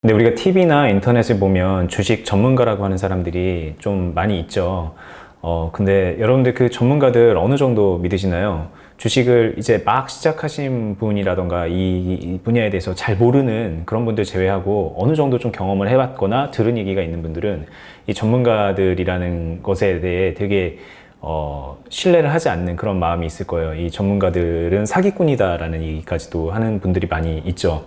근데 우리가 TV나 인터넷을 보면 주식 전문가라고 하는 사람들이 좀 많이 있죠. 근데 여러분들 그 전문가들 어느 정도 믿으시나요? 주식을 이제 막 시작하신 분이라던가 이 분야에 대해서 잘 모르는 그런 분들 제외하고 어느 정도 좀 경험을 해봤거나 들은 얘기가 있는 분들은 이 전문가들이라는 것에 대해 되게 신뢰를 하지 않는 그런 마음이 있을 거예요. 이 전문가들은 사기꾼이다라는 얘기까지도 하는 분들이 많이 있죠.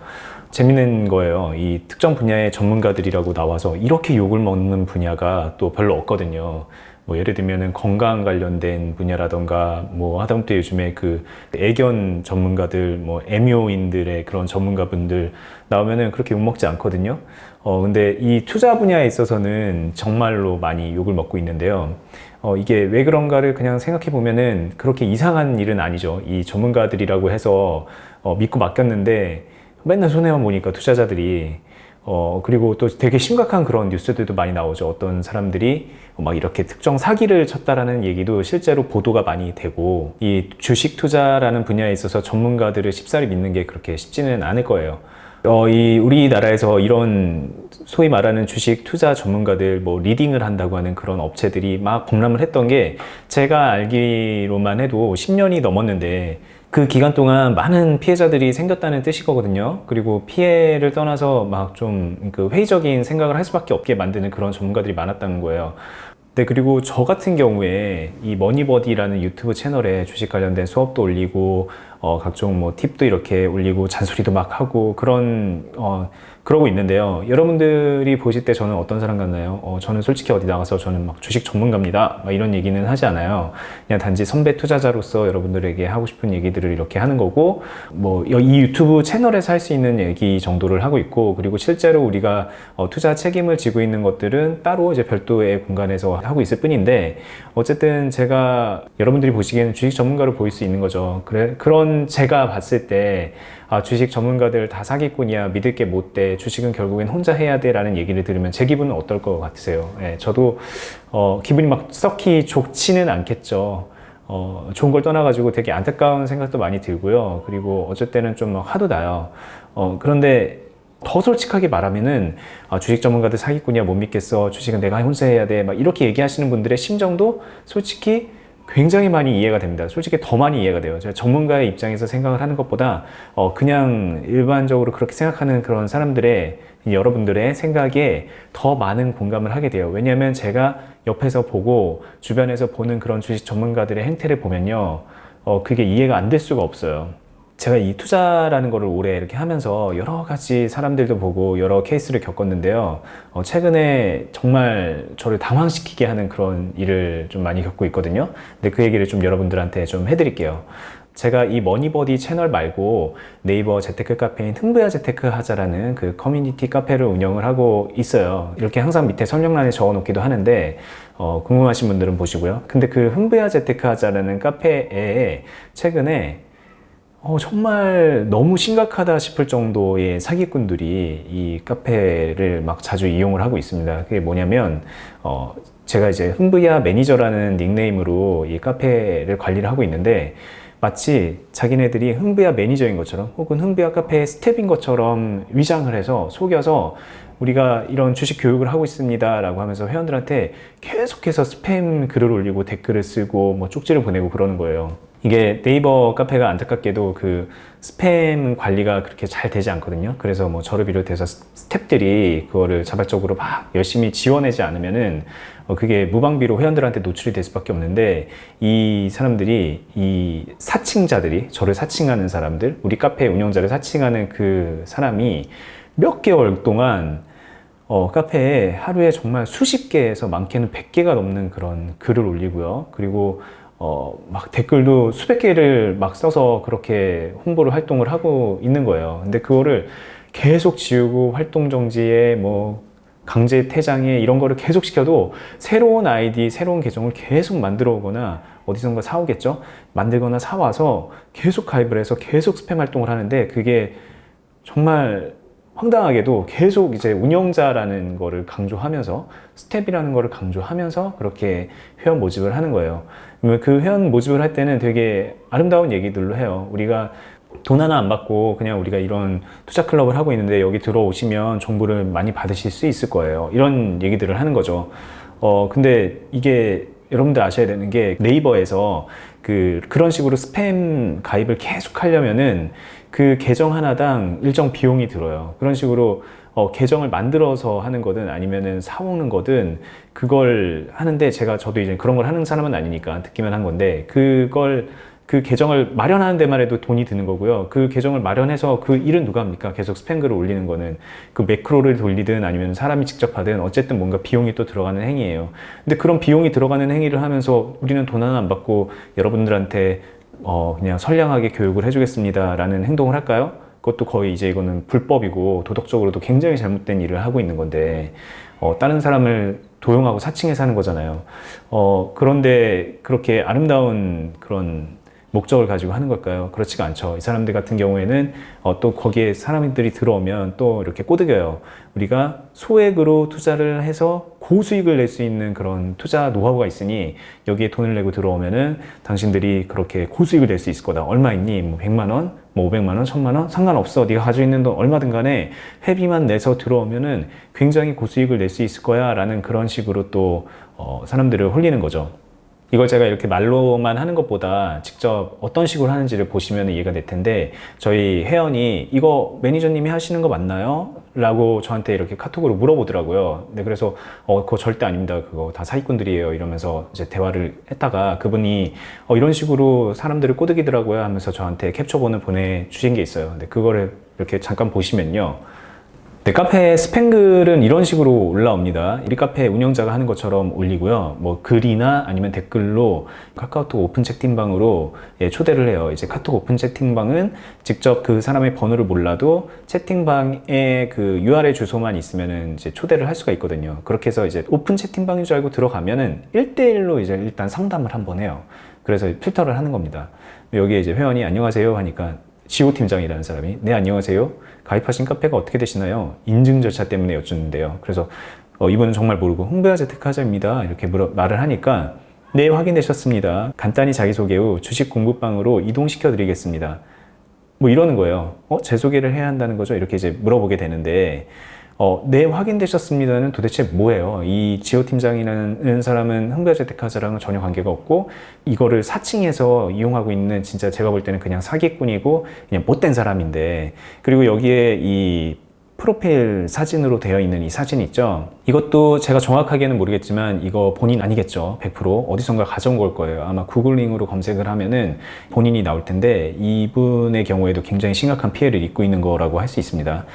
재밌는 거예요. 이 특정 분야의 전문가들이라고 나와서 이렇게 욕을 먹는 분야가 또 별로 없거든요. 뭐 예를 들면은 건강 관련된 분야라던가 뭐 하다못해 요즘에 그 애견 전문가들 뭐 애묘인들의 그런 전문가분들 나오면은 그렇게 욕먹지 않거든요. 근데 이 투자 분야에 있어서는 정말로 많이 욕을 먹고 있는데요. 이게 왜 그런가를 그냥 생각해 보면은 그렇게 이상한 일은 아니죠. 이 전문가들이라고 해서 믿고 맡겼는데 맨날 손해만 보니까 투자자들이 그리고 또 되게 심각한 그런 뉴스들도 많이 나오죠. 어떤 사람들이 막 이렇게 특정 사기를 쳤다라는 얘기도 실제로 보도가 많이 되고, 이 주식 투자라는 분야에 있어서 전문가들을 쉽사리 믿는 게 그렇게 쉽지는 않을 거예요. 이 우리나라에서 이런 소위 말하는 주식 투자 전문가들 뭐 리딩을 한다고 하는 그런 업체들이 막 폭람을 했던 게 제가 알기로만 해도 10년이 넘었는데 그 기간 동안 많은 피해자들이 생겼다는 뜻이거든요. 그리고 피해를 떠나서 막 좀 그 회의적인 생각을 할 수밖에 없게 만드는 그런 전문가들이 많았다는 거예요. 네, 그리고 저 같은 경우에 이 머니버디라는 유튜브 채널에 주식 관련된 수업도 올리고, 각종 뭐 팁도 이렇게 올리고, 잔소리도 막 하고, 그러고 있는데요. 여러분들이 보실 때 저는 어떤 사람 같나요? 저는 솔직히 어디 나가서 저는 막 주식 전문가입니다. 막 이런 얘기는 하지 않아요. 그냥 단지 선배 투자자로서 여러분들에게 하고 싶은 얘기들을 이렇게 하는 거고, 뭐, 이 유튜브 채널에서 할 수 있는 얘기 정도를 하고 있고, 그리고 실제로 우리가 투자 책임을 지고 있는 것들은 따로 이제 별도의 공간에서 하고 있을 뿐인데, 어쨌든 제가 여러분들이 보시기에는 주식 전문가로 보일 수 있는 거죠. 그런 제가 봤을 때, 주식 전문가들 다 사기꾼이야, 믿을 게 못 돼, 주식은 결국엔 혼자 해야 돼 라는 얘기를 들으면 제 기분은 어떨 것 같으세요? 예, 저도 기분이 막 썩히 좋지는 않겠죠. 좋은 걸 떠나가지고 되게 안타까운 생각도 많이 들고요. 그리고 어쩔 때는 좀 막 화도 나요. 그런데 더 솔직하게 말하면은 주식 전문가들 사기꾼이야, 못 믿겠어, 주식은 내가 혼자 해야 돼, 막 이렇게 얘기하시는 분들의 심정도 솔직히 굉장히 많이 이해가 됩니다. 솔직히 더 많이 이해가 돼요. 제가 전문가의 입장에서 생각을 하는 것보다 그냥 일반적으로 그렇게 생각하는 그런 사람들의, 여러분들의 생각에 더 많은 공감을 하게 돼요. 왜냐하면 제가 옆에서 보고 주변에서 보는 그런 주식 전문가들의 행태를 보면요, 그게 이해가 안 될 수가 없어요. 제가 이 투자라는 거를 오래 이렇게 하면서 여러 가지 사람들도 보고 여러 케이스를 겪었는데요. 최근에 정말 저를 당황시키게 하는 그런 일을 좀 많이 겪고 있거든요. 근데 그 얘기를 좀 여러분들한테 좀 해드릴게요. 제가 이 머니버디 채널 말고 네이버 재테크 카페인 흥부야 재테크 하자라는 그 커뮤니티 카페를 운영을 하고 있어요. 이렇게 항상 밑에 설명란에 적어 놓기도 하는데, 궁금하신 분들은 보시고요. 근데 그 흥부야 재테크 하자라는 카페에 최근에 정말 너무 심각하다 싶을 정도의 사기꾼들이 이 카페를 막 자주 이용을 하고 있습니다. 그게 뭐냐면, 제가 이제 흥부야 매니저라는 닉네임으로 이 카페를 관리를 하고 있는데, 마치 자기네들이 흥부야 매니저인 것처럼 혹은 흥부야 카페의 스텝인 것처럼 위장을 해서 속여서 우리가 이런 주식 교육을 하고 있습니다 라고 하면서 회원들한테 계속해서 스팸 글을 올리고 댓글을 쓰고 뭐 쪽지를 보내고 그러는 거예요. 이게 네이버 카페가 안타깝게도 그 스팸 관리가 그렇게 잘 되지 않거든요. 그래서 뭐 저를 비롯해서 스태프들이 그거를 자발적으로 막 열심히 지원하지 않으면은 그게 무방비로 회원들한테 노출이 될 수밖에 없는데, 이 사람들이, 이 사칭자들이, 저를 사칭하는 사람들, 우리 카페 운영자를 사칭하는 그 사람이 몇 개월 동안 카페에 하루에 정말 수십 개에서 많게는 100개가 넘는 그런 글을 올리고요. 그리고 막 댓글도 수백 개를 막 써서 그렇게 홍보를 활동을 하고 있는 거예요. 근데 그거를 계속 지우고 활동 정지에 뭐 강제 퇴장에 이런 거를 계속 시켜도 새로운 아이디, 새로운 계정을 계속 만들어 오거나 어디선가 사오겠죠? 만들거나 사와서 계속 가입을 해서 계속 스팸 활동을 하는데, 그게 정말 황당하게도 계속 이제 운영자라는 거를 강조하면서 스텝이라는 거를 강조하면서 그렇게 회원 모집을 하는 거예요. 그 회원 모집을 할 때는 되게 아름다운 얘기들로 해요. 우리가 돈 하나 안 받고 그냥 우리가 이런 투자 클럽을 하고 있는데 여기 들어오시면 정보를 많이 받으실 수 있을 거예요. 이런 얘기들을 하는 거죠. 근데 이게 여러분들 아셔야 되는 게 네이버에서 그런 식으로 스팸 가입을 계속 하려면은 그 계정 하나당 일정 비용이 들어요. 그런 식으로 계정을 만들어서 하는 거든 아니면은 사오는 거든 그걸 하는데 저도 이제 그런 걸 하는 사람은 아니니까 듣기만 한 건데 그 계정을 마련하는 데만 해도 돈이 드는 거고요. 그 계정을 마련해서 그 일은 누가 합니까? 계속 스팸 글을 올리는 거는 그 매크로를 돌리든 아니면 사람이 직접 하든 어쨌든 뭔가 비용이 또 들어가는 행위예요. 근데 그런 비용이 들어가는 행위를 하면서 우리는 돈 하나 안 받고 여러분들한테 그냥 선량하게 교육을 해주겠습니다 라는 행동을 할까요? 그것도 거의 이제 이거는 불법이고 도덕적으로도 굉장히 잘못된 일을 하고 있는 건데 다른 사람을 도용하고 사칭해서 하는 거잖아요. 그런데 그렇게 아름다운 그런 목적을 가지고 하는 걸까요? 그렇지가 않죠. 이 사람들 같은 경우에는 또 거기에 사람들이 들어오면 또 이렇게 꼬드겨요. 우리가 소액으로 투자를 해서 고수익을 낼 수 있는 그런 투자 노하우가 있으니 여기에 돈을 내고 들어오면은 당신들이 그렇게 고수익을 낼 수 있을 거다. 얼마 있니? 뭐 100만 원, 뭐 500만 원, 1000만 원 상관없어. 네가 가지고 있는 돈 얼마든 간에 회비만 내서 들어오면은 굉장히 고수익을 낼 수 있을 거야 라는 그런 식으로 또 사람들을 홀리는 거죠. 이걸 제가 이렇게 말로만 하는 것보다 직접 어떤 식으로 하는지를 보시면 이해가 될 텐데 저희 회원이 이거 매니저님이 하시는 거 맞나요? 라고 저한테 이렇게 카톡으로 물어보더라고요. 네, 그래서 그거 절대 아닙니다. 그거 다 사기꾼들이에요. 이러면서 이제 대화를 했다가 그분이 이런 식으로 사람들을 꼬드기더라고요 하면서 저한테 캡처본을 보내주신 게 있어요. 근데 그거를 이렇게 잠깐 보시면요. 네, 카페 스팸글은 이런 식으로 올라옵니다. 우리 카페 운영자가 하는 것처럼 올리고요. 뭐 글이나 아니면 댓글로 카카오톡 오픈 채팅방으로 초대를 해요. 이제 카톡 오픈 채팅방은 직접 그 사람의 번호를 몰라도 채팅방에 그 URL 주소만 있으면은 이제 초대를 할 수가 있거든요. 그렇게 해서 이제 오픈 채팅방인 줄 알고 들어가면은 1대1로 이제 일단 상담을 한번 해요. 그래서 필터를 하는 겁니다. 여기에 이제 회원이 안녕하세요 하니까 지오 팀장이라는 사람이 네 안녕하세요 가입하신 카페가 어떻게 되시나요? 인증 절차 때문에 여쭙는데요. 그래서 이분은 정말 모르고 홍보야 재테크하자입니다 이렇게 말을 하니까 네 확인되셨습니다. 간단히 자기소개 후 주식 공부방으로 이동시켜 드리겠습니다. 뭐 이러는 거예요. 제 소개를 해야 한다는 거죠. 이렇게 이제 물어보게 되는데 네 확인되셨습니다는 도대체 뭐예요? 이 지오 팀장이라는 사람은 흥부야 재테크하자랑은 전혀 관계가 없고 이거를 사칭해서 이용하고 있는 진짜 제가 볼 때는 그냥 사기꾼이고 그냥 못된 사람인데 그리고 여기에 이 프로필 사진으로 되어 있는 이 사진 있죠? 이것도 제가 정확하게는 모르겠지만 이거 본인 아니겠죠? 100% 어디선가 가져온 걸 거예요. 아마 구글링으로 검색을 하면은 본인이 나올 텐데 이분의 경우에도 굉장히 심각한 피해를 입고 있는 거라고 할 수 있습니다.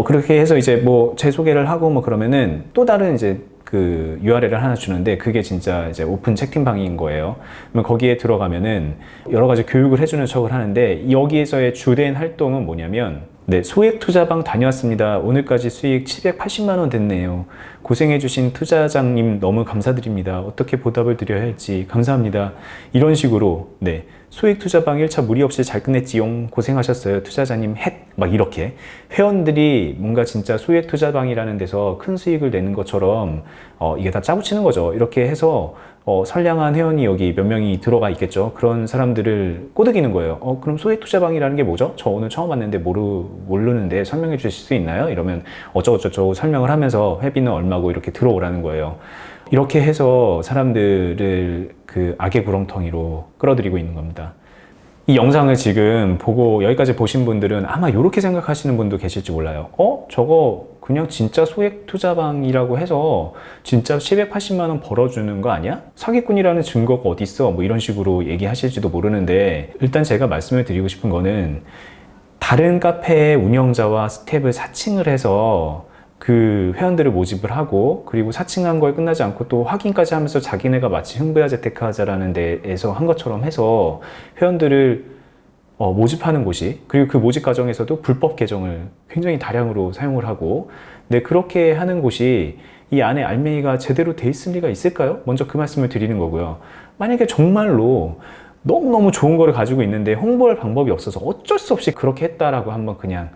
그렇게 해서 이제 뭐 제 소개를 하고 뭐 그러면은 또 다른 이제 그 URL을 하나 주는데 그게 진짜 이제 오픈 채팅방인 거예요. 그러면 거기에 들어가면은 여러 가지 교육을 해주는 척을 하는데 여기에서의 주된 활동은 뭐냐면 네, 소액 투자방 다녀왔습니다. 오늘까지 수익 780만 원 됐네요. 고생해주신 투자장님 너무 감사드립니다. 어떻게 보답을 드려야 할지 감사합니다. 이런 식으로 네, 소액 투자방 1차 무리 없이 잘 끝냈지용. 고생하셨어요. 투자자님 막 이렇게 회원들이 뭔가 진짜 소액 투자방이라는 데서 큰 수익을 내는 것처럼 이게 다 짜고 치는 거죠. 이렇게 해서 선량한 회원이 여기 몇 명이 들어가 있겠죠. 그런 사람들을 꼬드기는 거예요. 그럼 소액 투자방이라는 게 뭐죠? 저 오늘 처음 왔는데 모르는데 설명해 주실 수 있나요? 이러면 어쩌고저쩌고 설명을 하면서 회비는 얼마고 이렇게 들어오라는 거예요. 이렇게 해서 사람들을 그 악의 구렁텅이로 끌어들이고 있는 겁니다. 이 영상을 지금 보고 여기까지 보신 분들은 아마 이렇게 생각하시는 분도 계실지 몰라요. 저거 그냥 진짜 소액 투자방이라고 해서 진짜 780만 원 벌어주는 거 아니야? 사기꾼이라는 증거가 어디 있어? 뭐 이런 식으로 얘기하실지도 모르는데 일단 제가 말씀을 드리고 싶은 거는 다른 카페의 운영자와 스텝을 사칭을 해서 그 회원들을 모집을 하고 그리고 사칭한 거에 끝나지 않고 또 확인까지 하면서 자기네가 마치 흥부야 재테크하자라는 데에서 한 것처럼 해서 회원들을 모집하는 곳이 그리고 그 모집 과정에서도 불법 계정을 굉장히 다량으로 사용을 하고 네, 그렇게 하는 곳이 이 안에 알맹이가 제대로 돼 있을 리가 있을까요? 먼저 그 말씀을 드리는 거고요. 만약에 정말로 너무너무 좋은 거를 가지고 있는데 홍보할 방법이 없어서 어쩔 수 없이 그렇게 했다라고 한번 그냥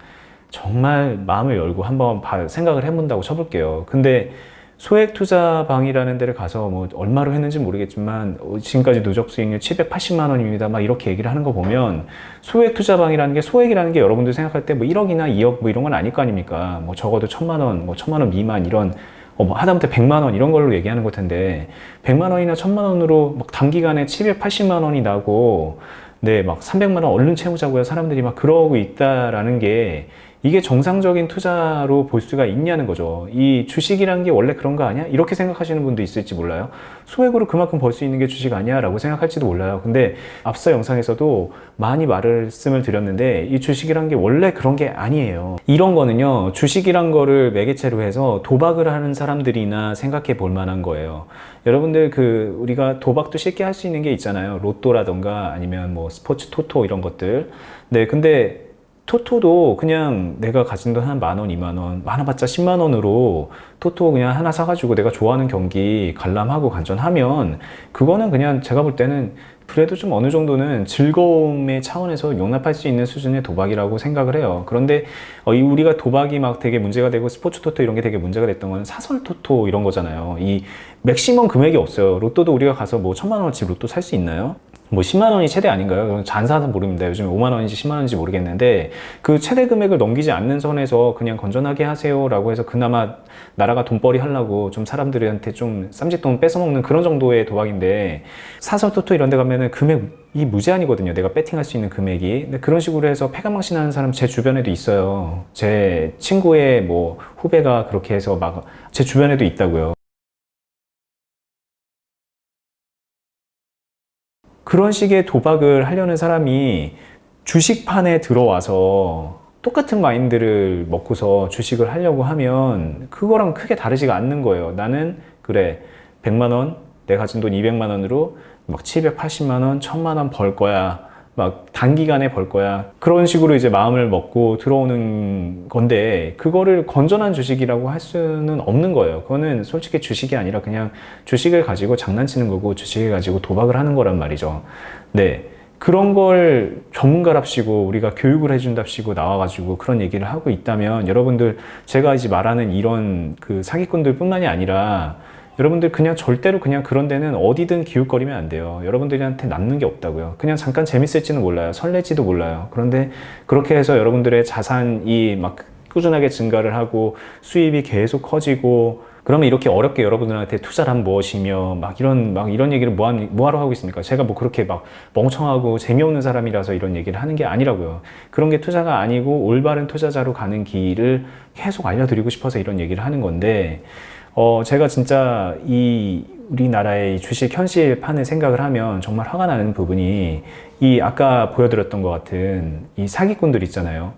정말 마음을 열고 한번 생각을 해본다고 쳐볼게요. 근데 소액 투자방이라는 데를 가서 뭐 얼마로 했는지 모르겠지만 지금까지 누적 수익률 780만 원입니다. 막 이렇게 얘기를 하는 거 보면 소액 투자방이라는 게 소액이라는 게 여러분들 생각할 때 뭐 1억이나 2억 뭐 이런 건 아닐 거 아닙니까? 뭐 적어도 1000만 원, 뭐 1000만 원 미만 이런 뭐 하다못해 100만 원 이런 걸로 얘기하는 것 텐데 100만 원이나 1000만 원으로 막 단기간에 780만 원이 나고 네, 막 300만 원 얼른 채우자고요. 사람들이 막 그러고 있다라는 게 이게 정상적인 투자로 볼 수가 있냐는 거죠. 이 주식이라는 게 원래 그런 거 아니야? 이렇게 생각하시는 분도 있을지 몰라요. 소액으로 그만큼 벌 수 있는 게 주식 아니야? 라고 생각할지도 몰라요. 근데 앞서 영상에서도 많이 말씀을 드렸는데 이 주식이란 게 원래 그런 게 아니에요. 이런 거는요, 주식이란 거를 매개체로 해서 도박을 하는 사람들이나 생각해 볼 만한 거예요. 여러분들 우리가 도박도 쉽게 할 수 있는 게 있잖아요. 로또라던가 아니면 뭐 스포츠 토토 이런 것들. 네, 근데 토토도 그냥 내가 가진 돈 한 10,000원, 20,000원, 많아봤자 10만 원으로 토토 그냥 하나 사가지고 내가 좋아하는 경기 관람하고 간전하면 그거는 그냥 제가 볼 때는 그래도 좀 어느 정도는 즐거움의 차원에서 용납할 수 있는 수준의 도박이라고 생각을 해요. 그런데 우리가 도박이 막 되게 문제가 되고 스포츠 토토 이런 게 되게 문제가 됐던 건 사설 토토 이런 거잖아요. 이 맥시멈 금액이 없어요. 로또도 우리가 가서 뭐 1000만 원어치 로또 살 수 있나요? 뭐 10만 원이 최대 아닌가요? 잘 사서 모릅니다. 요즘 5만 원인지 10만 원인지 모르겠는데 그 최대 금액을 넘기지 않는 선에서 그냥 건전하게 하세요라고 해서 그나마 나라가 돈벌이 하려고 좀 사람들한테 좀 쌈짓돈 뺏어먹는 그런 정도의 도박인데 사설 토토 이런 데 가면은 금액이 무제한이거든요. 내가 배팅할 수 있는 금액이. 근데 그런 식으로 해서 패가망신하는 사람 제 주변에도 있어요. 제 친구의 뭐 후배가 그렇게 해서 막 제 주변에도 있다고요. 그런 식의 도박을 하려는 사람이 주식판에 들어와서 똑같은 마인드를 먹고서 주식을 하려고 하면 그거랑 크게 다르지가 않는 거예요. 나는 그래 100만 원, 내 가진 돈 200만 원으로 막 780만 원, 1000만 원 벌 거야. 막 단기간에 벌 거야. 그런 식으로 이제 마음을 먹고 들어오는 건데 그거를 건전한 주식이라고 할 수는 없는 거예요. 그거는 솔직히 주식이 아니라 그냥 주식을 가지고 장난치는 거고 주식을 가지고 도박을 하는 거란 말이죠. 네. 그런 걸 전문가랍시고 우리가 교육을 해준답시고 나와가지고 그런 얘기를 하고 있다면 여러분들 제가 이제 말하는 이런 그 사기꾼들 뿐만이 아니라 여러분들 그냥 절대로 그냥 그런 데는 어디든 기웃거리면 안 돼요. 여러분들한테 남는 게 없다고요. 그냥 잠깐 재밌을지는 몰라요. 설렐지도 몰라요. 그런데 그렇게 해서 여러분들의 자산이 막 꾸준하게 증가를 하고 수입이 계속 커지고 그러면 이렇게 어렵게 여러분들한테 투자란 무엇이며 막 이런 얘기를 뭐하러 하고 있습니까? 제가 뭐 그렇게 막 멍청하고 재미없는 사람이라서 이런 얘기를 하는 게 아니라고요. 그런 게 투자가 아니고 올바른 투자자로 가는 길을 계속 알려드리고 싶어서 이런 얘기를 하는 건데 제가 진짜 우리나라의 주식 현실판을 생각을 하면 정말 화가 나는 부분이 아까 보여드렸던 것 같은 이 사기꾼들 있잖아요.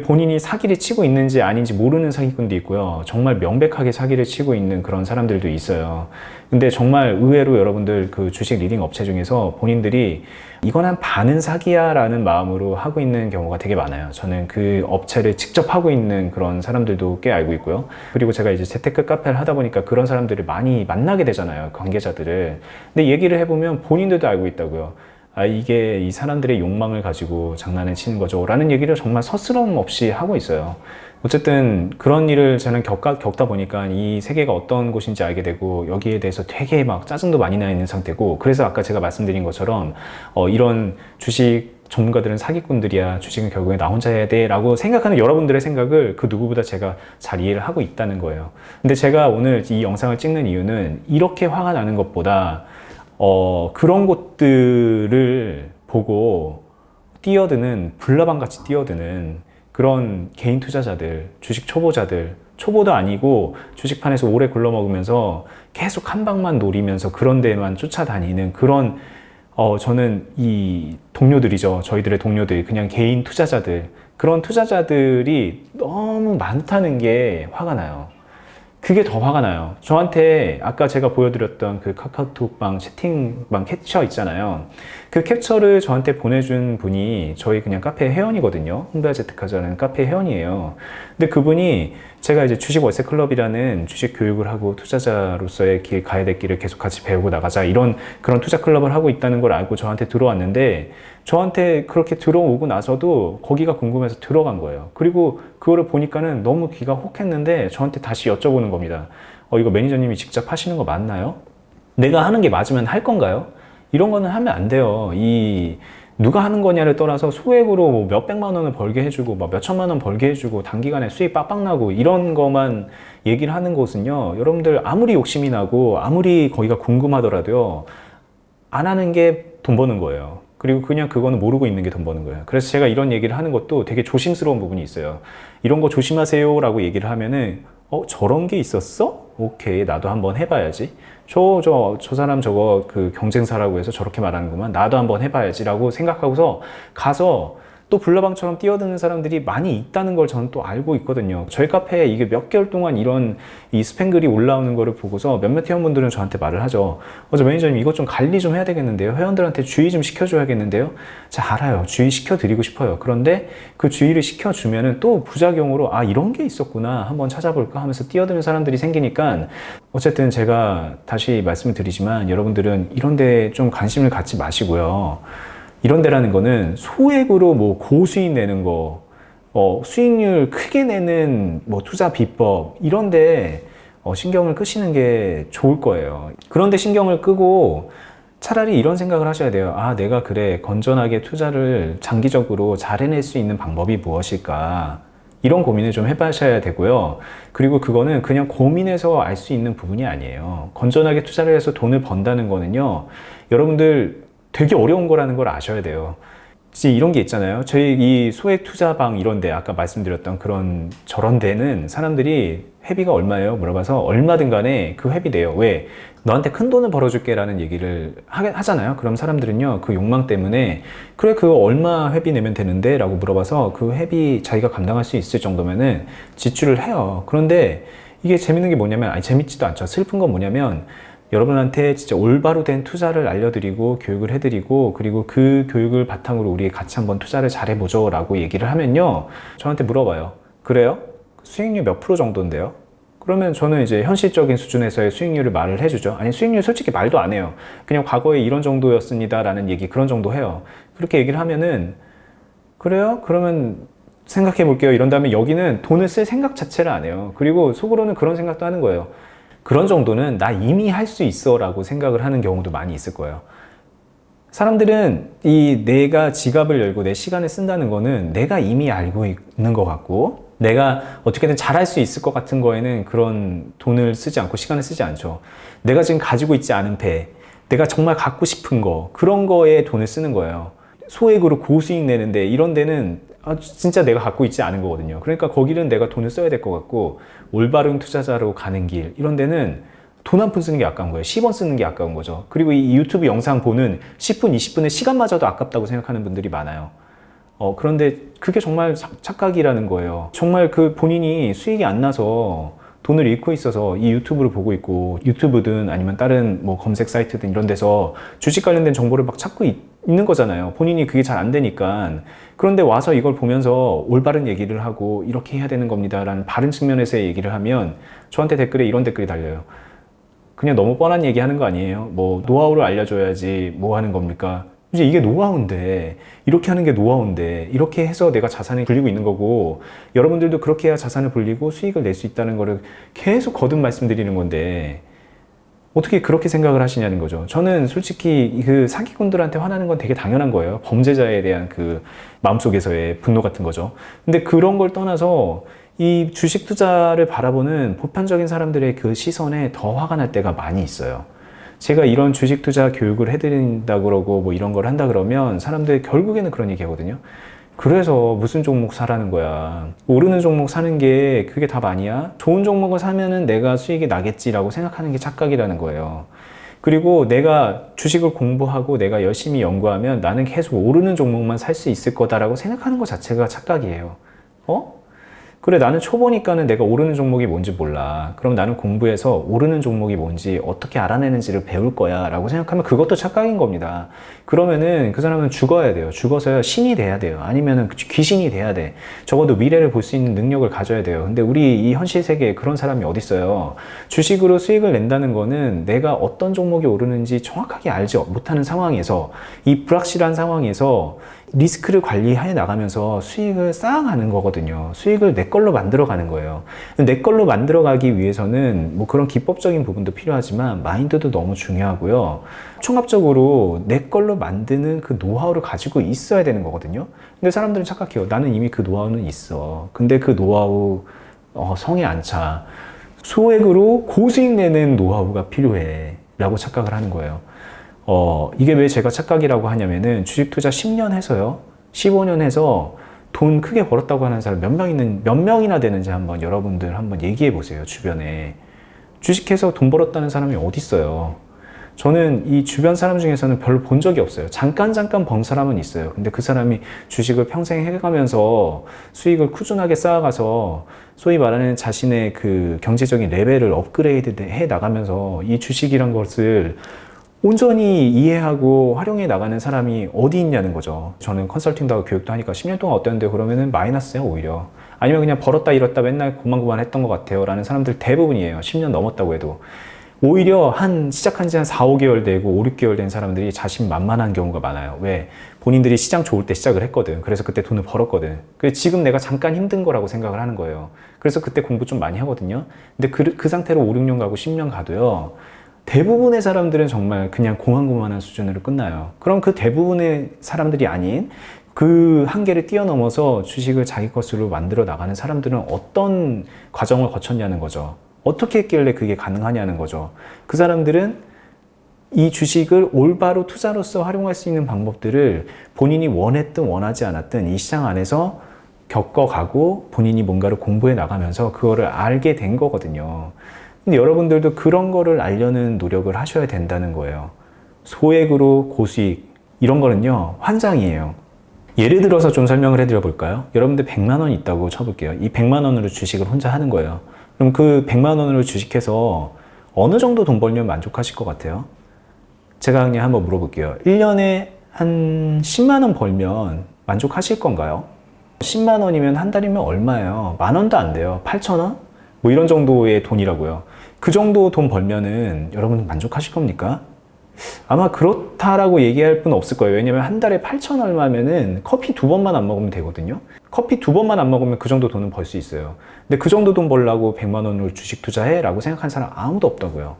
본인이 사기를 치고 있는지 아닌지 모르는 사기꾼도 있고요. 정말 명백하게 사기를 치고 있는 그런 사람들도 있어요. 근데 정말 의외로 여러분들 그 주식 리딩 업체 중에서 본인들이 이건 한 반은 사기야 라는 마음으로 하고 있는 경우가 되게 많아요. 저는 그 업체를 직접 하고 있는 그런 사람들도 꽤 알고 있고요. 그리고 제가 이제 재테크 카페를 하다 보니까 그런 사람들을 많이 만나게 되잖아요. 관계자들을. 근데 얘기를 해보면 본인들도 알고 있다고요. 이게 이 사람들의 욕망을 가지고 장난을 치는 거죠 라는 얘기를 정말 서스럼 없이 하고 있어요. 어쨌든 그런 일을 저는 겪다 보니까 이 세계가 어떤 곳인지 알게 되고 여기에 대해서 되게 막 짜증도 많이 나 있는 상태고 그래서 아까 제가 말씀드린 것처럼 이런 주식 전문가들은 사기꾼들이야 주식은 결국에 나 혼자 해야 돼 라고 생각하는 여러분들의 생각을 그 누구보다 제가 잘 이해를 하고 있다는 거예요. 근데 제가 오늘 이 영상을 찍는 이유는 이렇게 화가 나는 것보다 그런 곳들을 보고 뛰어드는 불나방같이 뛰어드는 그런 개인 투자자들, 주식 초보자들, 초보도 아니고 주식판에서 오래 굴러먹으면서 계속 한 방만 노리면서 그런 데만 쫓아다니는 그런 저는 이 동료들이죠. 저희들의 동료들, 그냥 개인 투자자들, 그런 투자자들이 너무 많다는 게 화가 나요. 그게 더 화가 나요. 저한테 아까 제가 보여드렸던 그 카카오톡방 채팅방 캡처 있잖아요. 그 캡처를 저한테 보내준 분이 저희 그냥 카페 회원이거든요. 홍대와 재테크하자는 카페 회원이에요. 근데 그분이 제가 이제 주식 월세 클럽이라는 주식 교육을 하고 투자자로서의 가야 될 길을 계속 같이 배우고 나가자 이런 그런 투자 클럽을 하고 있다는 걸 알고 저한테 들어왔는데 저한테 그렇게 들어오고 나서도 거기가 궁금해서 들어간 거예요. 그리고 그거를 보니까는 너무 귀가 혹했는데 저한테 다시 여쭤보는 겁니다. 이거 매니저님이 직접 하시는 거 맞나요? 내가 하는 게 맞으면 할 건가요? 이런 거는 하면 안 돼요. 누가 하는 거냐를 떠나서 소액으로 뭐 몇백만 원을 벌게 해주고 막 몇천만 원 벌게 해주고 단기간에 수익 빡빡 나고 이런 거만 얘기를 하는 곳은요, 여러분들 아무리 욕심이 나고 아무리 거기가 궁금하더라도요, 안 하는 게 돈 버는 거예요. 그리고 그냥 그거는 모르고 있는 게 돈 버는 거예요. 그래서 제가 이런 얘기를 하는 것도 되게 조심스러운 부분이 있어요. 이런 거 조심하세요 라고 얘기를 하면은 저런 게 있었어? 오케이, 나도 한번 해봐야지. 저 사람 저거 그 경쟁사라고 해서 저렇게 말하는구만. 나도 한번 해봐야지 라고 생각하고서 가서 또 불나방처럼 뛰어드는 사람들이 많이 있다는 걸 저는 또 알고 있거든요. 저희 카페에 이게 몇 개월 동안 이런 이 스팸 글이 올라오는 거를 보고서 몇몇 회원분들은 저한테 말을 하죠. 저 매니저님 이것 좀 관리 좀 해야 되겠는데요. 회원들한테 주의 좀 시켜줘야겠는데요. 자, 알아요. 주의 시켜드리고 싶어요. 그런데 그 주의를 시켜주면은 또 부작용으로 이런 게 있었구나. 한번 찾아볼까 하면서 뛰어드는 사람들이 생기니까 어쨌든 제가 다시 말씀을 드리지만 여러분들은 이런 데 좀 관심을 갖지 마시고요. 이런 데라는 거는 소액으로 뭐 고수익 내는 거, 수익률 크게 내는 뭐 투자 비법, 이런 데 신경을 끄시는 게 좋을 거예요. 그런데 신경을 끄고 차라리 이런 생각을 하셔야 돼요. 내가 그래, 건전하게 투자를 장기적으로 잘 해낼 수 있는 방법이 무엇일까? 이런 고민을 좀 해보셔야 되고요. 그리고 그거는 그냥 고민해서 알 수 있는 부분이 아니에요. 건전하게 투자를 해서 돈을 번다는 거는요, 여러분들 되게 어려운 거라는 걸 아셔야 돼요. 이런 게 있잖아요. 저희 이 소액 투자방 이런 데, 아까 말씀드렸던 저런 데는 사람들이 회비가 얼마예요? 물어봐서 얼마든 간에 그 회비 내요. 왜? 너한테 큰 돈을 벌어줄게 라는 얘기를 하잖아요. 그럼 사람들은요, 그 욕망 때문에 그래, 그거 얼마 회비 내면 되는데? 라고 물어봐서 그 회비 자기가 감당할 수 있을 정도면은 지출을 해요. 그런데 이게 재밌는 게 뭐냐면, 재밌지도 않죠. 슬픈 건 뭐냐면, 여러분한테 진짜 올바로 된 투자를 알려드리고 교육을 해드리고, 그리고 그 교육을 바탕으로 우리 같이 한번 투자를 잘해보죠 라고 얘기를 하면요, 저한테 물어봐요. 그래요? 수익률 몇 프로 정도인데요? 그러면 저는 이제 현실적인 수준에서의 수익률을 말을 해주죠. 아니, 수익률 솔직히 말도 안 해요. 그냥 과거에 이런 정도였습니다 라는 얘기, 그런 정도 해요. 그렇게 얘기를 하면은, 그래요? 그러면 생각해 볼게요. 이런 다음에 여기는 돈을 쓸 생각 자체를 안 해요. 그리고 속으로는 그런 생각도 하는 거예요. 그런 정도는 나 이미 할 수 있어 라고 생각을 하는 경우도 많이 있을 거예요. 사람들은 내가 지갑을 열고 내 시간을 쓴다는 거는 내가 이미 알고 있는 것 같고, 내가 어떻게든 잘할 수 있을 것 같은 거에는 그런 돈을 쓰지 않고 시간을 쓰지 않죠. 내가 지금 가지고 있지 않은 배, 내가 정말 갖고 싶은 거, 그런 거에 돈을 쓰는 거예요. 소액으로 고수익 내는데 이런 데는 진짜 내가 갖고 있지 않은 거거든요. 그러니까 거기는 내가 돈을 써야 될 것 같고, 올바른 투자자로 가는 길, 이런 데는 돈 한 푼 쓰는 게 아까운 거예요. 10원 쓰는 게 아까운 거죠. 그리고 이 유튜브 영상 보는 10분, 20분의 시간마저도 아깝다고 생각하는 분들이 많아요. 그런데 그게 정말 착각이라는 거예요. 정말 그 본인이 수익이 안 나서 돈을 잃고 있어서 이 유튜브를 보고 있고, 유튜브든 아니면 다른 뭐 검색 사이트든 이런 데서 주식 관련된 정보를 막 찾고 있는 거잖아요. 본인이 그게 잘 안 되니까. 그런데 와서 이걸 보면서 올바른 얘기를 하고 이렇게 해야 되는 겁니다 라는 바른 측면에서의 얘기를 하면 저한테 댓글에 이런 댓글이 달려요. 그냥 너무 뻔한 얘기 하는 거 아니에요? 뭐 노하우를 알려줘야지 뭐 하는 겁니까? 이제 이게 노하우인데, 이렇게 하는 게 노하우인데, 이렇게 해서 내가 자산을 불리고 있는 거고, 여러분들도 그렇게 해야 자산을 불리고 수익을 낼 수 있다는 거를 계속 거듭 말씀드리는 건데, 어떻게 그렇게 생각을 하시냐는 거죠. 저는 솔직히 그 사기꾼들한테 화나는 건 되게 당연한 거예요. 범죄자에 대한 그 마음속에서의 분노 같은 거죠. 근데 그런 걸 떠나서 이 주식 투자를 바라보는 보편적인 사람들의 그 시선에 더 화가 날 때가 많이 있어요. 제가 이런 주식 투자 교육을 해드린다 그러고 뭐 이런 걸 한다 그러면 사람들 결국에는 그런 얘기 하거든요. 그래서 무슨 종목 사라는 거야. 오르는 종목 사는 게 그게 답 아니야? 좋은 종목을 사면은 내가 수익이 나겠지라고 생각하는 게 착각이라는 거예요. 그리고 내가 주식을 공부하고 내가 열심히 연구하면 나는 계속 오르는 종목만 살 수 있을 거다라고 생각하는 것 자체가 착각이에요. 그래, 나는 초보니까는 내가 오르는 종목이 뭔지 몰라. 그럼 나는 공부해서 오르는 종목이 뭔지 어떻게 알아내는지를 배울 거야 라고 생각하면 그것도 착각인 겁니다. 그러면은 그 사람은 죽어야 돼요. 죽어서 신이 돼야 돼요. 아니면은 귀신이 돼야 돼. 적어도 미래를 볼 수 있는 능력을 가져야 돼요. 근데 우리 이 현실 세계에 그런 사람이 어디 있어요? 주식으로 수익을 낸다는 거는 내가 어떤 종목이 오르는지 정확하게 알지 못하는 상황에서, 이 불확실한 상황에서 리스크를 관리해 나가면서 수익을 쌓아가는 거거든요. 수익을 내 걸로 만들어 가는 거예요. 내 걸로 만들어 가기 위해서는 뭐 그런 기법적인 부분도 필요하지만 마인드도 너무 중요하고요. 총합적으로 내 걸로 만드는 그 노하우를 가지고 있어야 되는 거거든요. 근데 사람들은 착각해요. 나는 이미 그 노하우는 있어. 근데 그 노하우 성에 안 차. 소액으로 고수익 내는 노하우가 필요해 라고 착각을 하는 거예요. 이게 왜 제가 착각이라고 하냐면은 주식 투자 10년 해서요, 15년 해서 돈 크게 벌었다고 하는 사람 몇 명이나 되는지 한번 여러분들 한번 얘기해 보세요. 주변에 주식해서 돈 벌었다는 사람이 어디 있어요? 저는 이 주변 사람 중에서는 별로 본 적이 없어요. 잠깐 번 사람은 있어요. 근데 그 사람이 주식을 평생 해가면서 수익을 꾸준하게 쌓아가서 소위 말하는 자신의 그 경제적인 레벨을 업그레이드 해 나가면서 이 주식이란 것을 온전히 이해하고 활용해 나가는 사람이 어디 있냐는 거죠. 저는 컨설팅도 하고 교육도 하니까 10년 동안 어땠는데 그러면은 마이너스예요, 오히려. 아니면 그냥 벌었다 잃었다 맨날 고만고만 했던 것 같아요 라는 사람들 대부분이에요. 10년 넘었다고 해도. 오히려 시작한 지 한 4, 5개월 되고 5, 6개월 된 사람들이 자신만만한 경우가 많아요. 왜? 본인들이 시장 좋을 때 시작을 했거든. 그래서 그때 돈을 벌었거든. 그래서 지금 내가 잠깐 힘든 거라고 생각을 하는 거예요. 그래서 그때 공부 좀 많이 하거든요. 근데 그 상태로 5, 6년 가고 10년 가도요, 대부분의 사람들은 정말 그냥 고만고만한 수준으로 끝나요. 그럼 그 대부분의 사람들이 아닌 그 한계를 뛰어넘어서 주식을 자기 것으로 만들어 나가는 사람들은 어떤 과정을 거쳤냐는 거죠. 어떻게 했길래 그게 가능하냐는 거죠. 그 사람들은 이 주식을 올바로 투자로서 활용할 수 있는 방법들을 본인이 원했든 원하지 않았든 이 시장 안에서 겪어가고 본인이 뭔가를 공부해 나가면서 그거를 알게 된 거거든요. 근데 여러분들도 그런 거를 알려는 노력을 하셔야 된다는 거예요. 소액으로 고수익, 이런 거는요, 환장이에요. 예를 들어서 좀 설명을 해드려 볼까요? 여러분들 100만 원 있다고 쳐볼게요. 이 100만 원으로 주식을 혼자 하는 거예요. 그럼 그 100만 원으로 주식해서 어느 정도 돈 벌면 만족하실 것 같아요? 제가 그냥 한번 물어볼게요. 1년에 한 10만 원 벌면 만족하실 건가요? 10만 원이면 한 달이면 얼마예요? 만 원도 안 돼요. 8천 원? 뭐 이런 정도의 돈이라고요. 그 정도 돈 벌면은 여러분 만족하실 겁니까? 아마 그렇다라고 얘기할 분 없을 거예요. 왜냐면 한 달에 8천 얼마면은 커피 2번만 안 먹으면 되거든요. 커피 2번만 안 먹으면 그 정도 돈은 벌 수 있어요. 근데 그 정도 돈 벌려고 100만 원을 주식 투자해? 라고 생각하는 사람 아무도 없다고요.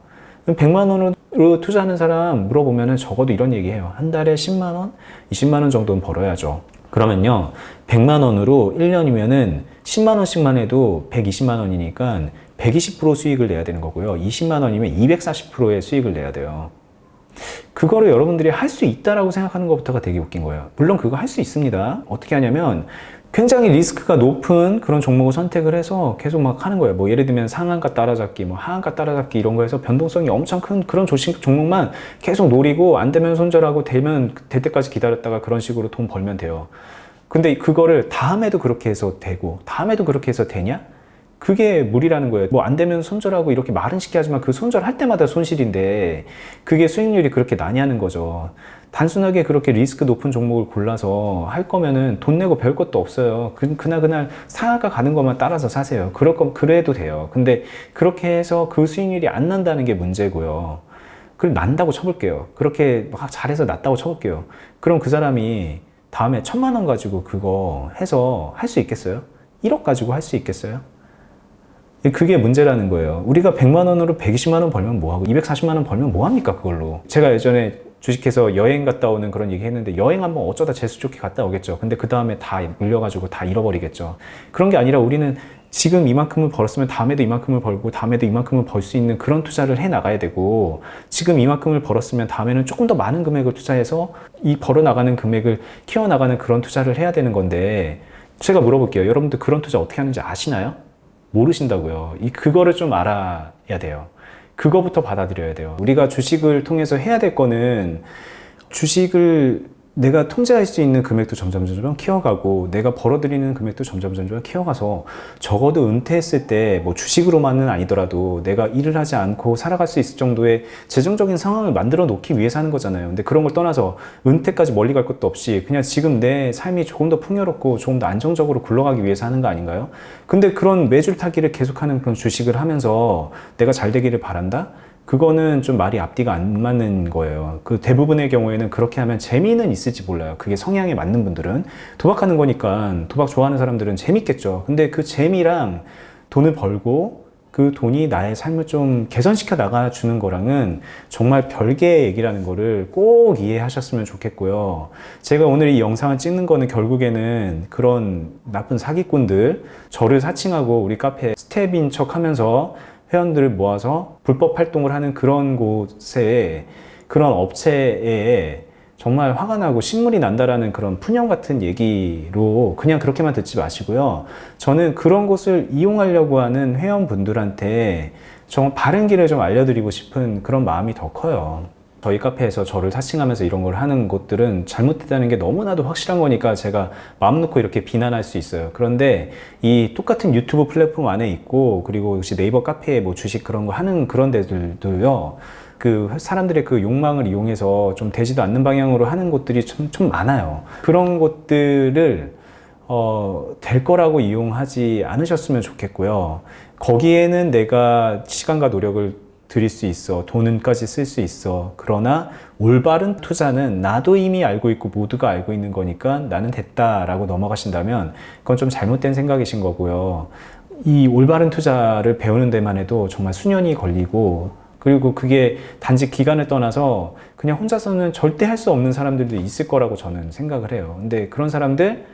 100만 원으로 투자하는 사람 물어보면은 적어도 이런 얘기해요. 한 달에 10만 원, 20만 원 정도는 벌어야죠. 그러면요, 100만 원으로 1년이면은 10만 원씩만 해도 120만 원이니까 120% 수익을 내야 되는 거고요. 20만 원이면 240%의 수익을 내야 돼요. 그거를 여러분들이 할 수 있다라고 생각하는 것부터가 되게 웃긴 거예요. 물론 그거 할 수 있습니다. 어떻게 하냐면 굉장히 리스크가 높은 그런 종목을 선택을 해서 계속 막 하는 거예요. 뭐 예를 들면 상한가 따라잡기, 뭐 하한가 따라잡기 이런 거에서 변동성이 엄청 큰 그런 종목만 계속 노리고 안 되면 손절하고 되면 될 때까지 기다렸다가 그런 식으로 돈 벌면 돼요. 근데 그거를 다음에도 그렇게 해서 되고 다음에도 그렇게 해서 되냐? 그게 무리라는 거예요. 뭐 안 되면 손절하고 이렇게 말은 쉽게 하지만 그 손절할 때마다 손실인데 그게 수익률이 그렇게 나냐는 거죠. 단순하게 그렇게 리스크 높은 종목을 골라서 할 거면은 돈 내고 별 것도 없어요. 그날 상한가 가는 것만 따라서 사세요. 그래도 돼요. 근데 그렇게 해서 그 수익률이 안 난다는 게 문제고요. 그럼 난다고 쳐볼게요. 그렇게 막 잘해서 났다고 쳐볼게요. 그럼 그 사람이 다음에 1,000만 원 가지고 그거 해서 할 수 있겠어요? 1억 가지고 할 수 있겠어요? 그게 문제라는 거예요. 우리가 100만 원으로 120만 원 벌면 뭐하고 240만 원 벌면 뭐합니까 그걸로. 제가 예전에 주식해서 여행 갔다 오는 그런 얘기 했는데 여행 한번 어쩌다 재수 좋게 갔다 오겠죠. 근데 그 다음에 다 물려가지고 다 잃어버리겠죠. 그런 게 아니라 우리는 지금 이만큼을 벌었으면 다음에도 이만큼을 벌고 다음에도 이만큼을 벌 수 있는 그런 투자를 해 나가야 되고, 지금 이만큼을 벌었으면 다음에는 조금 더 많은 금액을 투자해서 이 벌어나가는 금액을 키워나가는 그런 투자를 해야 되는 건데, 제가 물어볼게요. 여러분들 그런 투자 어떻게 하는지 아시나요? 모르신다고요. 그거를 좀 알아야 돼요. 그거부터 받아들여야 돼요. 우리가 주식을 통해서 해야 될 거는 주식을 내가 통제할 수 있는 금액도 점점 키워가고 내가 벌어들이는 금액도 점점 키워가서 적어도 은퇴했을 때 뭐 주식으로만은 아니더라도 내가 일을 하지 않고 살아갈 수 있을 정도의 재정적인 상황을 만들어 놓기 위해서 하는 거잖아요. 근데 그런 걸 떠나서 은퇴까지 멀리 갈 것도 없이 그냥 지금 내 삶이 조금 더 풍요롭고 조금 더 안정적으로 굴러가기 위해서 하는 거 아닌가요? 근데 그런 매줄타기를 계속하는 그런 주식을 하면서 내가 잘 되기를 바란다? 그거는 좀 말이 앞뒤가 안 맞는 거예요. 그 대부분의 경우에는 그렇게 하면 재미는 있을지 몰라요. 그게 성향에 맞는 분들은. 도박하는 거니까 도박 좋아하는 사람들은 재밌겠죠. 근데 그 재미랑 돈을 벌고 그 돈이 나의 삶을 좀 개선시켜 나가주는 거랑은 정말 별개의 얘기라는 거를 꼭 이해하셨으면 좋겠고요. 제가 오늘 이 영상을 찍는 거는 결국에는 그런 나쁜 사기꾼들, 저를 사칭하고 우리 카페 스텝인 척 하면서 회원들을 모아서 불법 활동을 하는 그런 곳에, 그런 업체에 정말 화가 나고 신물이 난다라는 그런 푸념 같은 얘기로 그냥 그렇게만 듣지 마시고요. 저는 그런 곳을 이용하려고 하는 회원분들한테 정말 바른 길을 좀 알려드리고 싶은 그런 마음이 더 커요. 저희 카페에서 저를 사칭하면서 이런 걸 하는 곳들은 잘못됐다는 게 너무나도 확실한 거니까 제가 마음 놓고 이렇게 비난할 수 있어요. 그런데 이 똑같은 유튜브 플랫폼 안에 있고, 그리고 역시 네이버 카페에 뭐 주식 그런 거 하는 그런 데들도요, 그 사람들의 그 욕망을 이용해서 좀 되지도 않는 방향으로 하는 곳들이 좀 많아요. 그런 곳들을 될 거라고 이용하지 않으셨으면 좋겠고요. 거기에는 내가 시간과 노력을 들일 수 있어, 돈은까지 쓸 수 있어. 그러나 올바른 투자는 나도 이미 알고 있고 모두가 알고 있는 거니까 나는 됐다라고 넘어가신다면 그건 좀 잘못된 생각이신 거고요. 이 올바른 투자를 배우는 데만 해도 정말 수년이 걸리고, 그리고 그게 단지 기간을 떠나서 그냥 혼자서는 절대 할 수 없는 사람들도 있을 거라고 저는 생각을 해요. 근데 그런 사람들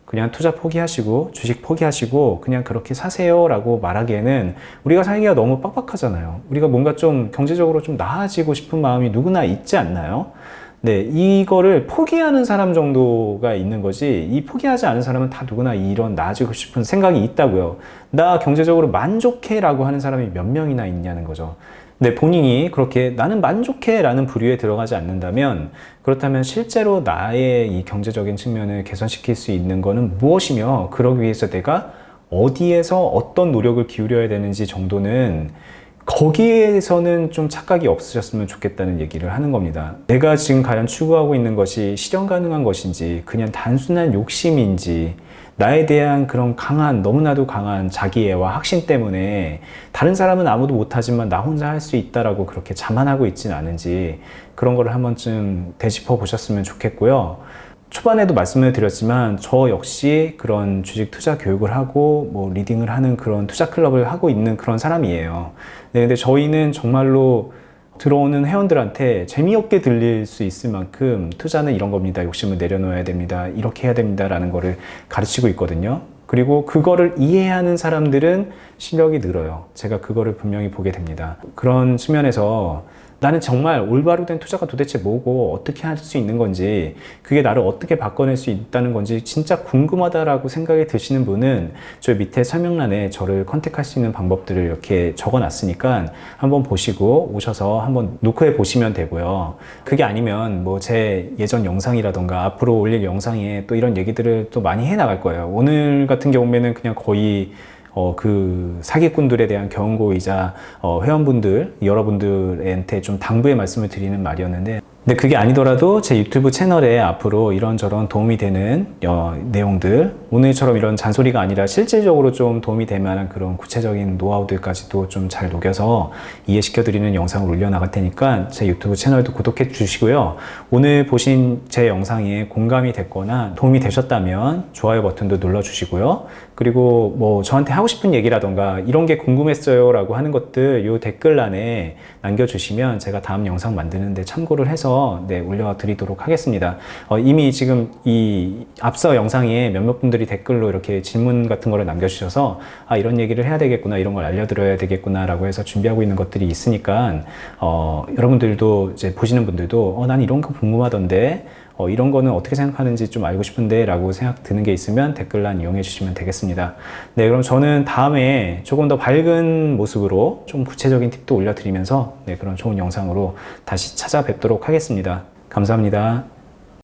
그냥 투자 포기하시고 주식 포기하시고 그냥 그렇게 사세요 라고 말하기에는 우리가 살기가 너무 빡빡하잖아요. 우리가 뭔가 좀 경제적으로 좀 나아지고 싶은 마음이 누구나 있지 않나요? 네, 이거를 포기하는 사람 정도가 있는 거지, 이 포기하지 않은 사람은 다 누구나 이런 나아지고 싶은 생각이 있다고요. 나 경제적으로 만족해 라고 하는 사람이 몇 명이나 있냐는 거죠. 네, 본인이 그렇게 나는 만족해 라는 부류에 들어가지 않는다면, 그렇다면 실제로 나의 이 경제적인 측면을 개선시킬 수 있는 거는 무엇이며, 그러기 위해서 내가 어디에서 어떤 노력을 기울여야 되는지 정도는, 거기에서는 좀 착각이 없으셨으면 좋겠다는 얘기를 하는 겁니다. 내가 지금 과연 추구하고 있는 것이 실현 가능한 것인지, 그냥 단순한 욕심인지, 나에 대한 그런 강한, 너무나도 강한 자기애와 확신 때문에 다른 사람은 아무도 못하지만 나 혼자 할 수 있다라고 그렇게 자만하고 있지는 않은지, 그런 거를 한 번쯤 되짚어 보셨으면 좋겠고요. 초반에도 말씀을 드렸지만 저 역시 그런 주식 투자 교육을 하고 뭐 리딩을 하는 그런 투자 클럽을 하고 있는 그런 사람이에요. 네, 근데 저희는 정말로 들어오는 회원들한테 재미없게 들릴 수 있을 만큼 투자는 이런 겁니다. 욕심을 내려놓아야 됩니다. 이렇게 해야 됩니다. 라는 거를 가르치고 있거든요. 그리고 그거를 이해하는 사람들은 실력이 늘어요. 제가 그거를 분명히 보게 됩니다. 그런 측면에서 나는 정말 올바로 된 투자가 도대체 뭐고 어떻게 할 수 있는 건지, 그게 나를 어떻게 바꿔낼 수 있다는 건지 진짜 궁금하다라고 생각이 드시는 분은 저 밑에 설명란에 저를 컨택할 수 있는 방법들을 이렇게 적어놨으니까 한번 보시고 오셔서 한번 노크해 보시면 되고요. 그게 아니면 뭐 제 예전 영상이라던가 앞으로 올릴 영상에 또 이런 얘기들을 또 많이 해 나갈 거예요. 오늘 같은 경우에는 그냥 거의 그 사기꾼들에 대한 경고이자 회원분들, 여러분들한테 좀 당부의 말씀을 드리는 말이었는데, 근데 그게 아니더라도 제 유튜브 채널에 앞으로 이런저런 도움이 되는 내용들, 오늘처럼 이런 잔소리가 아니라 실질적으로 좀 도움이 될 만한 그런 구체적인 노하우들까지도 좀 잘 녹여서 이해시켜드리는 영상을 올려나갈 테니까 제 유튜브 채널도 구독해 주시고요. 오늘 보신 제 영상에 공감이 됐거나 도움이 되셨다면 좋아요 버튼도 눌러주시고요. 그리고 뭐 저한테 하고 싶은 얘기라던가 이런 게 궁금했어요 라고 하는 것들 요 댓글란에 남겨주시면 제가 다음 영상 만드는데 참고를 해서 올려드리도록 하겠습니다. 이미 지금 이 앞서 영상에 몇몇 분들이 댓글로 이렇게 질문 같은 거를 남겨주셔서 이런 얘기를 해야 되겠구나, 이런 걸 알려드려야 되겠구나 라고 해서 준비하고 있는 것들이 있으니까 여러분들도 이제 보시는 분들도 난 이런 거 궁금하던데 이런 거는 어떻게 생각하는지 좀 알고 싶은데 라고 생각 드는 게 있으면 댓글란 이용해 주시면 되겠습니다. 네, 그럼 저는 다음에 조금 더 밝은 모습으로 좀 구체적인 팁도 올려드리면서 그런 좋은 영상으로 다시 찾아뵙도록 하겠습니다. 감사합니다.